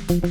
Is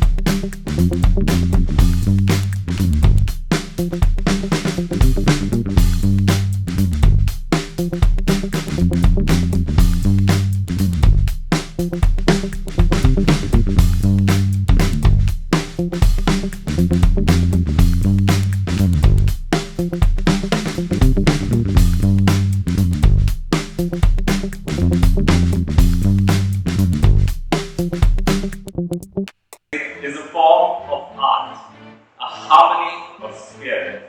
a form of art, a harmony of spheres.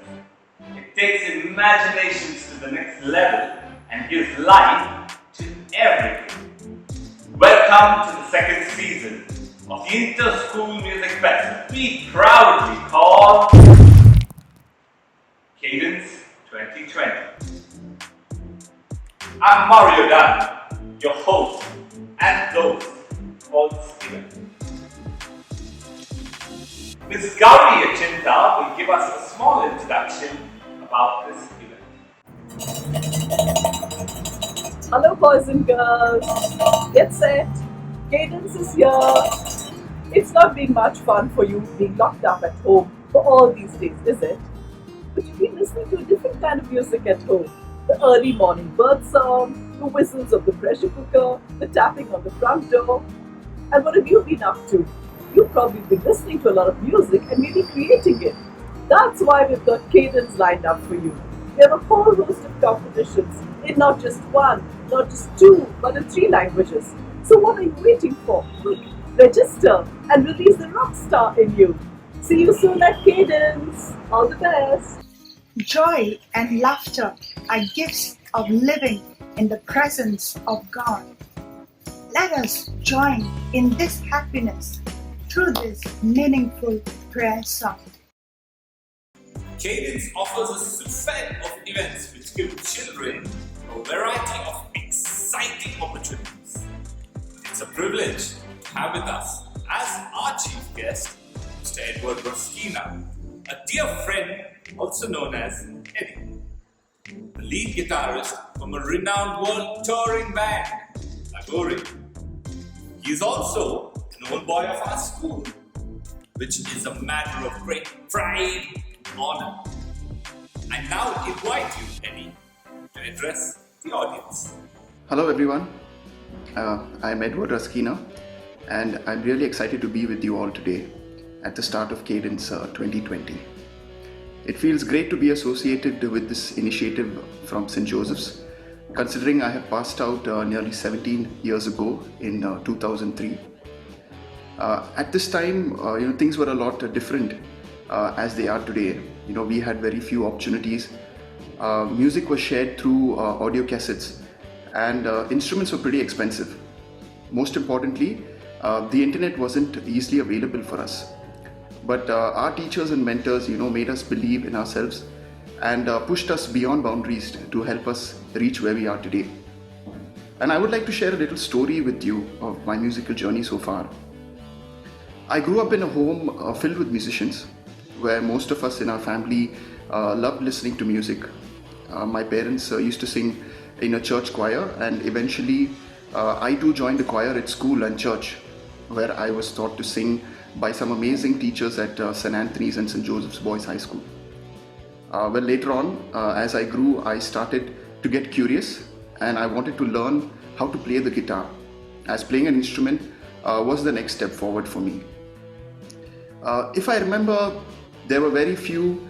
It takes imaginations to the next level and gives life to everything. Welcome to the second season of the Inter-School Music Festival we proudly call Cadence 2020. I'm Mario Dan, your host and host for this event. Ms. Gauri Achinta will give us a small introduction about this event. Hello boys and girls, get set, Cadence is here. It's not been much fun for you being locked up at home for all these days, is it? But you've been listening to a different kind of music at home. The early morning bird song, the whistles of the pressure cooker, the tapping on the front door. And what have you been up to? You've probably been listening to a lot of music and maybe creating it. That's why we've got Cadence lined up for you. We have a whole host of competitions in not just one, not just two, but in 3 languages. So what are you waiting for? Quick, register and release the rock star in you. See you soon at Cadence. All the best. Joy and laughter are gifts of living in the presence of God. Let us join in this happiness through this meaningful prayer song. Cadence offers a suite of events which give children a variety of exciting opportunities. It's a privilege to have with us as our chief guest, Mr. Edward Roskina, a dear friend also known as Eddie, the lead guitarist from a renowned world touring band, Bengaluru. He is also an old boy of our school, which is a matter of great pride and honor. I now invite you, Eddie, to address the audience. Hello everyone, I'm Edward Roskina and I'm really excited to be with you all today at the start of Cadence 2020. It feels great to be associated with this initiative from St. Joseph's, considering I have passed out nearly 17 years ago in 2003. At this time, things were a lot different as they are today. We had very few opportunities. Music was shared through audio cassettes, and instruments were pretty expensive. Most importantly, the internet wasn't easily available for us. But our teachers and mentors, made us believe in ourselves and pushed us beyond boundaries to help us reach where we are today. And I would like to share a little story with you of my musical journey so far. I grew up in a home filled with musicians, where most of us in our family loved listening to music. My parents used to sing in a church choir, and eventually I too joined a choir at school and church, where I was taught to sing by some amazing teachers at St. Anthony's and St. Joseph's Boys High School. Later on, as I grew, I started to get curious and I wanted to learn how to play the guitar, as playing an instrument was the next step forward for me. If I remember, there were very few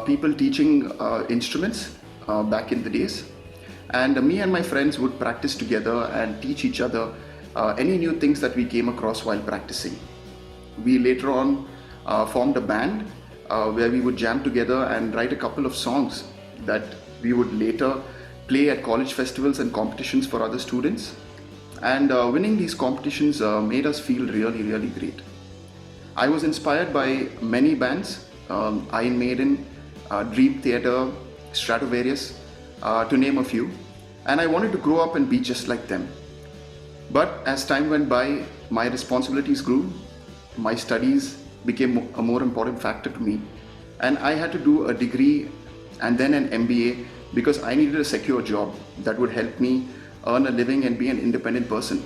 people teaching instruments back in the days, and me and my friends would practice together and teach each other any new things that we came across while practicing. We later on formed a band where we would jam together and write a couple of songs that we would later play at college festivals and competitions for other students. And winning these competitions made us feel really, really great. I was inspired by many bands, Iron Maiden, Dream Theater, Stratovarius, to name a few. And I wanted to grow up and be just like them. But as time went by, my responsibilities grew. My studies became a more important factor to me, and I had to do a degree and then an MBA because I needed a secure job that would help me earn a living and be an independent person.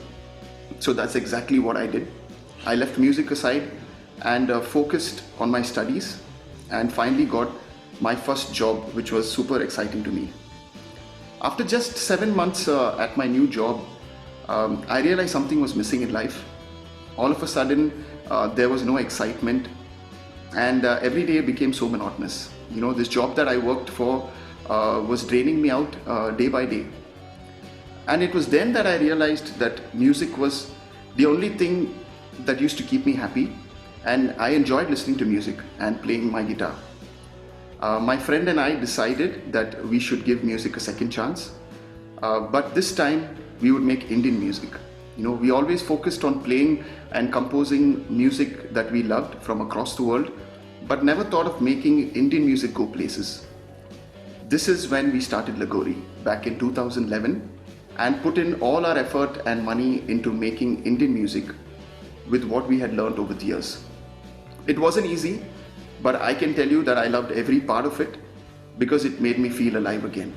So that's exactly what I did. I left music aside and focused on my studies, and finally got my first job, which was super exciting to me. After just 7 months at my new job, I realized something was missing in life. All of a sudden, there was no excitement, and every day became so monotonous. You know, this job that I worked for was draining me out day by day. And it was then that I realized that music was the only thing that used to keep me happy, and I enjoyed listening to music and playing my guitar. My friend and I decided that we should give music a second chance, but this time we would make Indian music. You know, we always focused on playing and composing music that we loved from across the world, but never thought of making Indian music go places. This is when we started Lagori back in 2011 and put in all our effort and money into making Indian music with what we had learned over the years. It wasn't easy, but I can tell you that I loved every part of it because it made me feel alive again.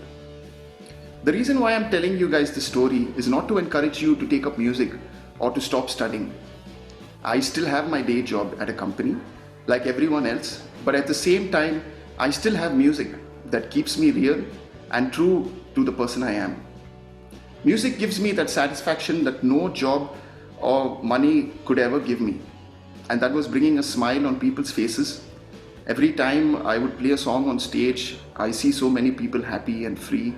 The reason why I'm telling you guys this story is not to encourage you to take up music or to stop studying. I still have my day job at a company like everyone else, but at the same time, I still have music that keeps me real and true to the person I am. Music gives me that satisfaction that no job or money could ever give me, and that was bringing a smile on people's faces. Every time I would play a song on stage, I see so many people happy and free.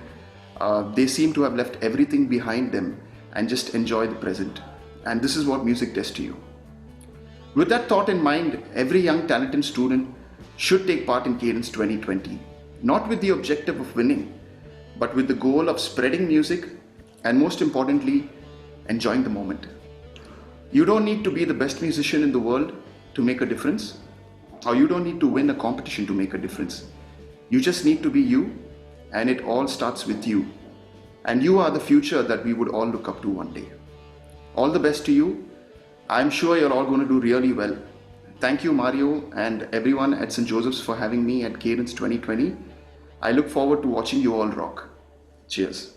They seem to have left everything behind them and just enjoy the present. And this is what music does to you. With that thought in mind, every young talented student should take part in Cadence 2020, not with the objective of winning, but with the goal of spreading music and, most importantly, enjoying the moment. You don't need to be the best musician in the world to make a difference, or you don't need to win a competition to make a difference. You just need to be you, and it all starts with you. And you are the future that we would all look up to one day. All the best to you. I'm sure you're all going to do really well. Thank you, Mario, and everyone at St. Joseph's for having me at Cadence 2020. I look forward to watching you all rock. Cheers.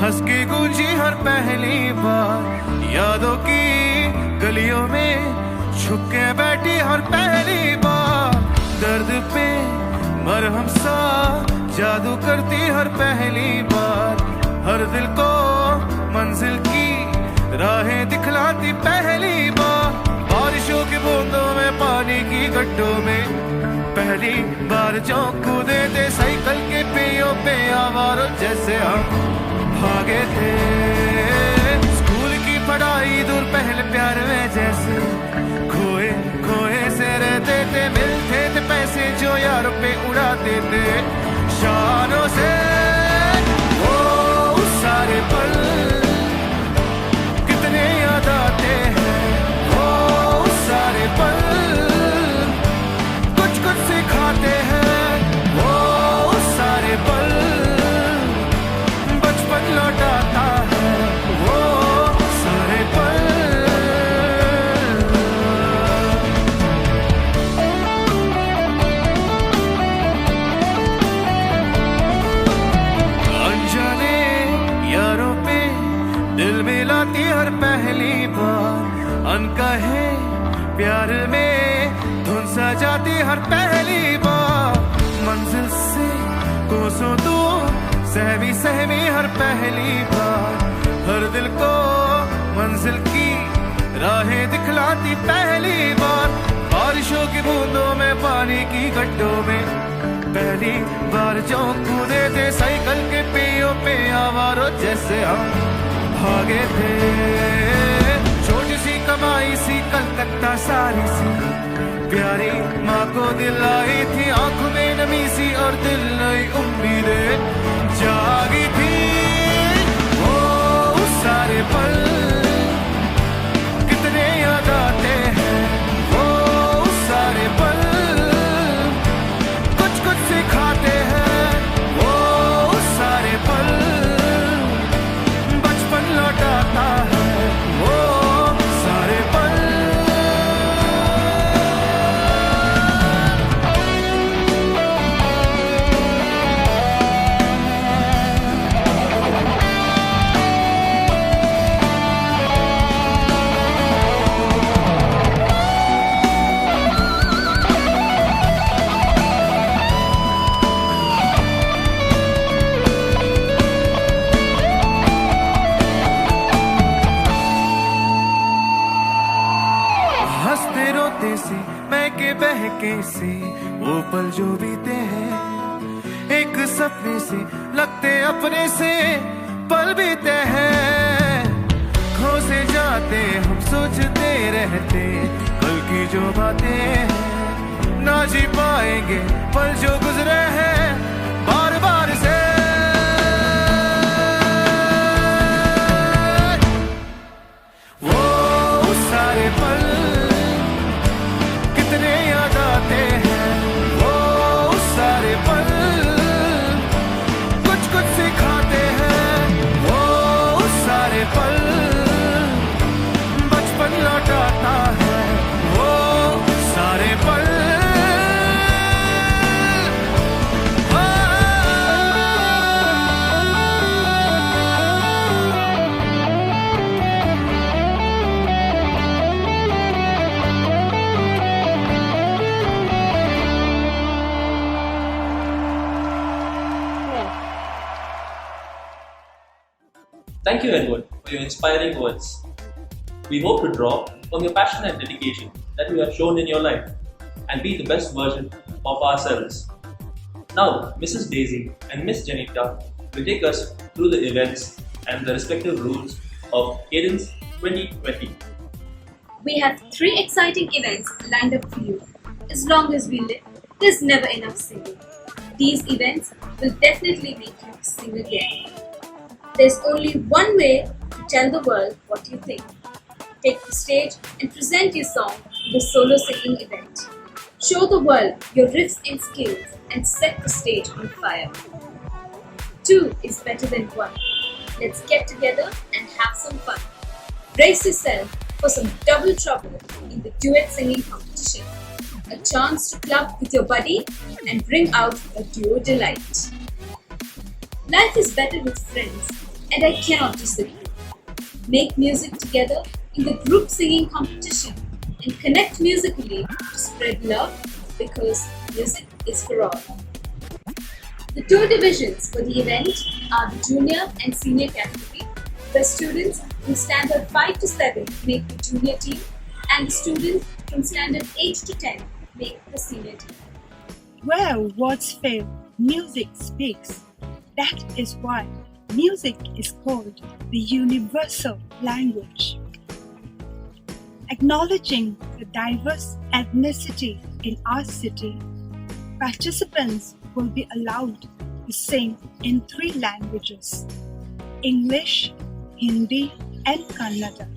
हंस के गूंजी हर पहली बार, यादों की गलियों में छुप के बैठी हर पहली बार, दर्द पे मरहम सा जादू करती हर पहली बार, हर दिल को मंजिल की राहें दिखलाती पहली बार, बारिशों की बूंदों में पानी की गड्ढों में पहली बार जो कूदे थे साइकिल के पहियों पे आवारों जैसे हम भागे थे, स्कूल की पढ़ाई दूर पहले प्यार में जैसे खोए खोए से रहते थे, मिलते थे पैसे जो यारों पे उड़ाते थे शानों से, वो सारे पल कितने याद आते हैं, वो सारे पल कुछ कुछ सिखाते हैं, वो सारे पल लौटाता है, वो सारे पल। अनजाने यारों पे दिल मिलाती हर पहली बार, अनकहे प्यार में धुन सा जाती हर पहली बार, मंजिल से कोसों दूर सहमी सहमी हर पहली बार, हर दिल को मंजिल की राहें दिखलाती पहली बार, बारिशों की बूंदों में पानी की गड्ढों में पहली बार जो कूदे थे साइकिल के पहियों पे आवारों जैसे हम भागे थे, छोटी सी कमाई सी कलकत्ता सारी सी प्यारी माँ को दिलाई थी, आंखों में नमी सी और दिल नई उम्मीदें जागी थी, वो सारे पल कितने याद आते हैं, वो सारे पल कुछ कुछ सिखाते हैं, वो सारे पल बचपन लौटा धमाके से वो पल जो बीते हैं, एक सपने से लगते अपने से पल बीते हैं। खो से जाते हम सोचते रहते कल की जो बातें हैं, ना जी पाएंगे पल जो गुजरे हैं बार बार से। वो सारे पल कितने याद आते हैं, वो सारे पल कुछ कुछ सिखाते हैं। वो सारे पल बचपन लौटाता है, वो सारे पल। Thank you, Edward, for your inspiring words. We hope to draw from your passion and dedication that you have shown in your life and be the best version of ourselves. Now, Mrs. Daisy and Miss Janita will take us through the events and the respective rules of Cadence 2020. We have 3 exciting events lined up for you. As long as we live, there's never enough singing. These events will definitely make you sing again. There's only one way to tell the world what you think. Take the stage and present your song in the solo singing event. Show the world your riffs and skills and set the stage on fire. 2 is better than 1. Let's get together and have some fun. Brace yourself for some double trouble in the duet singing competition. A chance to club with your buddy and bring out a duo delight. Life is better with friends, and I cannot disagree. Make music together in the group singing competition and connect musically to spread love, because music is for all. The 2 divisions for the event are the junior and senior category, where students from standard 5 to 7 make the junior team and the students from standard 8 to 10 make the senior team. Where words fail, music speaks. That is why music is called the universal language. Acknowledging the diverse ethnicity in our city, participants will be allowed to sing in 3 languages: English, Hindi, and Kannada.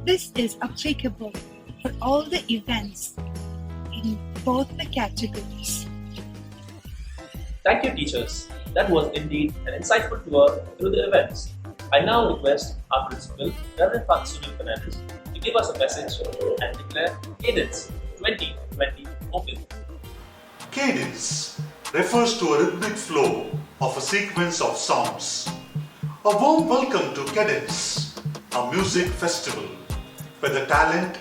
This is applicable for all the events in both the categories. Thank you, teachers. That was indeed an insightful tour through the events. I now request our principal, Reverend Father Sunil Fernandez, to give us a message and declare Cadence 2020 open. Cadence refers to a rhythmic flow of a sequence of sounds. A warm welcome to Cadence, a music festival where the talent,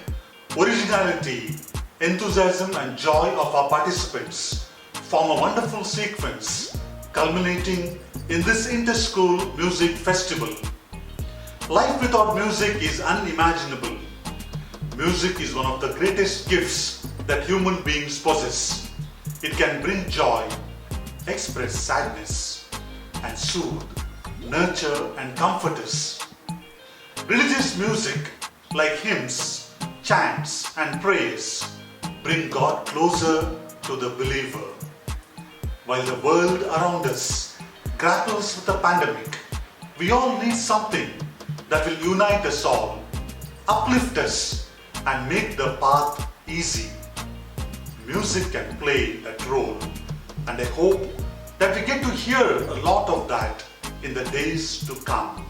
originality, enthusiasm and joy of our participants form a wonderful sequence culminating in this inter-school music festival. Life without music is unimaginable. Music is one of the greatest gifts that human beings possess. It can bring joy, express sadness, and soothe, nurture and comfort us. Religious music like hymns, chants and prayers bring God closer to the believer. While the world around us grapples with the pandemic, we all need something that will unite us all, uplift us and make the path easy. Music can play that role, and I hope that we get to hear a lot of that in the days to come.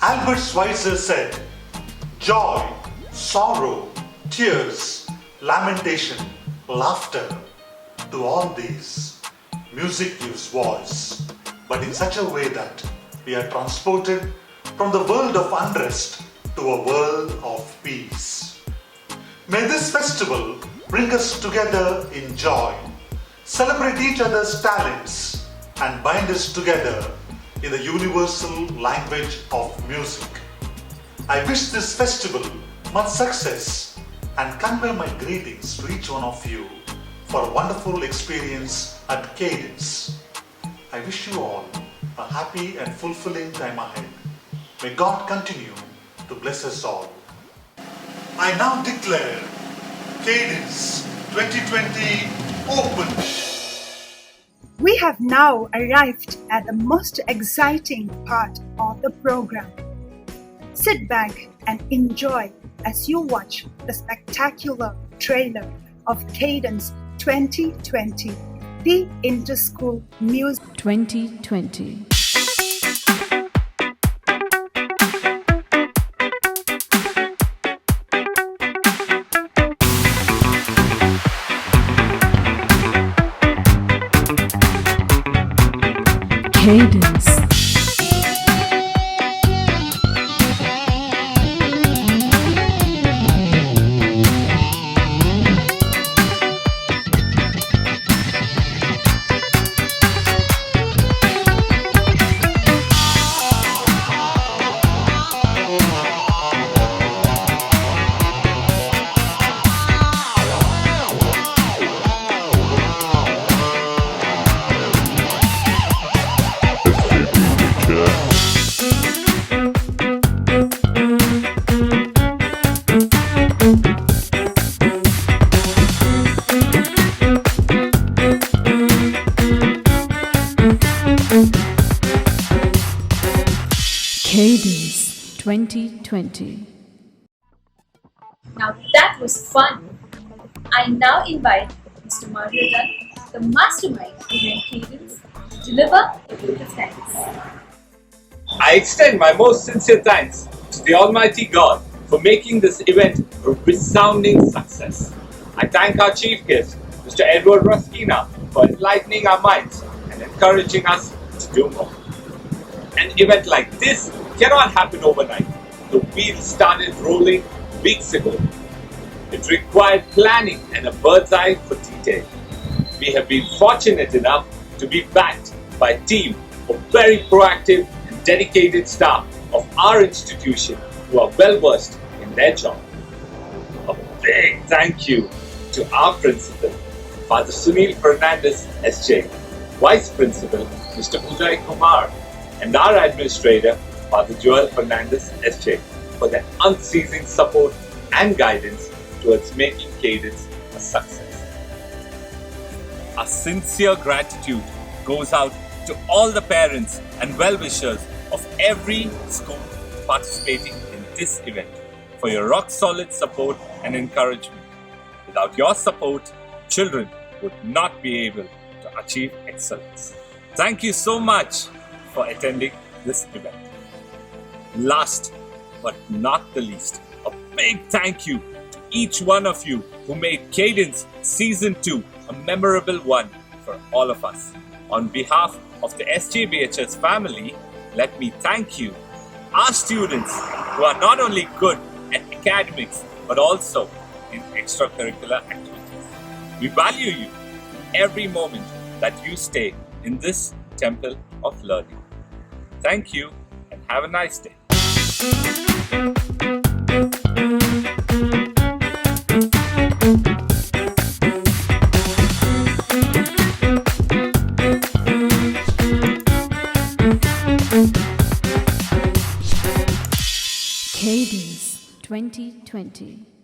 Albert Schweitzer said, "Joy, sorrow, tears, lamentation, laughter, to all these, music gives voice, but in such a way that we are transported from the world of unrest to a world of peace." May this festival bring us together in joy, celebrate each other's talents, and bind us together in the universal language of music. I wish this festival much success and convey my greetings to each one of you for a wonderful experience at Cadence. I wish you all a happy and fulfilling time ahead. May God continue to bless us all. I now declare Cadence 2020 open. We have now arrived at the most exciting part of the program. Sit back and enjoy as you watch the spectacular trailer of Cadence 2020, the Inter-School Music 2020. Cadence. Cadence 2020. Now that was fun. I now invite Mr. Mario Dunn, the mastermind behind Cadence, to deliver his thanks. I extend my most sincere thanks to the Almighty God for making this event a resounding success. I thank our chief guest, Mr. Edward Ruskina, for enlightening our minds and encouraging us to do more. An event like this cannot happen overnight. The wheels started rolling weeks ago. It required planning and a bird's eye for detail. We have been fortunate enough to be backed by a team of very proactive and dedicated staff of our institution who are well versed in their job. A big thank you to our principal, Father Sunil Fernandez SJ, Vice Principal Mr. Uday Kumar, and our administrator, Father Joel Fernandez SJ, for their unceasing support and guidance towards making Cadence a success. Our sincere gratitude goes out to all the parents and well-wishers of every school participating in this event for your rock-solid support and encouragement. Without your support, children would not be able to achieve excellence. Thank you so much for attending this event. Last but not the least, a big thank you to each one of you who made Cadence Season 2 a memorable one for all of us. On behalf of the SJBHS family, let me thank you, our students who are not only good at academics but also in extracurricular activities. We value you every moment that you stay in this temple of learning. Thank you and have a nice day. Cadence 2020.